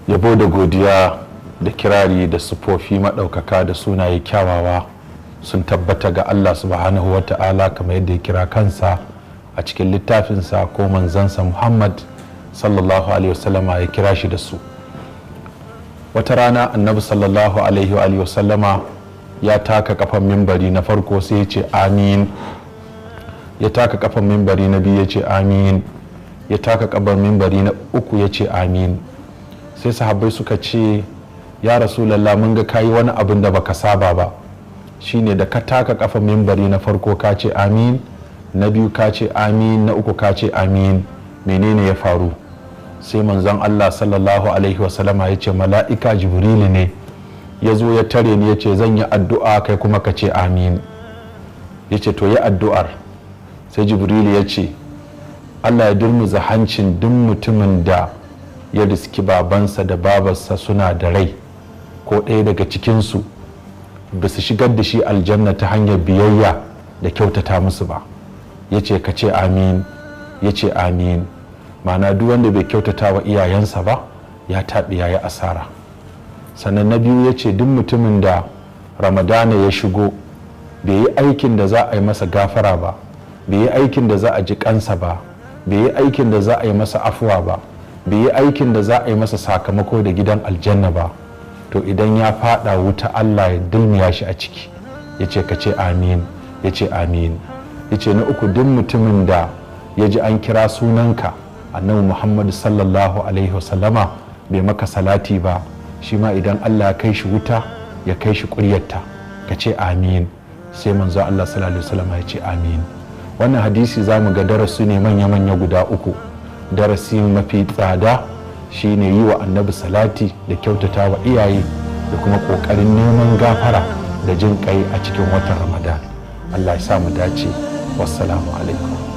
Yabo da godiya da kirari da sufofi maɗaukaka da sunaye kyawawa sun tabbata ga Allah subhanahu wa ta'ala, kamar yadda ya kira kansa a cikin littafinsa ko manzansa Muhammad sallallahu alaihi wasallama ya kira shi da su. Wata rana annabi sallallahu alaihi wasallama ya taka kafan mimbari na farko sai ya ce amin, ya taka kafan mimbari na biyu ya ce amin, ya taka kafan mimbari na uku ya ce amin. Sai sahabbai suka ce, ya rasulallah, mun ga kayi wani abin da baka saba ba, shine da ka taka kafan mimbari na farko ka ce amin, na biyu ka ce amin, na uku ka ce amin, menene ya faru? Sai manzon Allah sallallahu alaihi wasallama ya ce mala'ika jibrilu ne ya zo ya tare ni ya ce zan yi addu'a kai kuma ka ce amin. Ya ce to yi addu'ar. Sai jibrilu ya ce Allah ya durmuza hancin duk mutumin da ya riski babansa da babarsa suna da rai ko ɗaya daga cikinsu ba su shigar da shi aljanna ta hanyar biyayya da kyautata musu ba. Ya ce ka ce amin. Ya ce amin. Ma'ana duk wanda bai kyautata wa iyayensa ba ya taɓi ya yi asara. Sannan na biyu ya ce duk mutumin da ramadana ya shigo bai yi aikin da za a yi masa gafara ba, bai yi aikin da za a ji kansa ba, bai yi aikin da za a yi masa afuwa ba, bai yi aikin da za a yi masa sakamako da gidan aljanna ba, to idan ya fada wuta Allah ya dulmiya shi a ciki. Ya ce ka ce amin. Ya ce amin. Ya ce na uku duk mutumin da ya ji an kira sunanka annabi Muhammadu sallallahu alaihi wasallama bai maka salati ba, shi ma idan Allah ya kai shi wuta ya kai shi kuryarta, ka ce amin. Sai manzo Allah sallallahu alaihi wasallama ya ce amin. Wannan hadisi za mu ga darasi ne manya-manya guda uku. Darasi mafi tsada shine yi wa annabi salati da kyautata wa iyaye da kuma ƙoƙarin neman gafara da jin ƙai a cikin watan Ramadan. Allah ya sa mu dace. Wassalamu alaikum.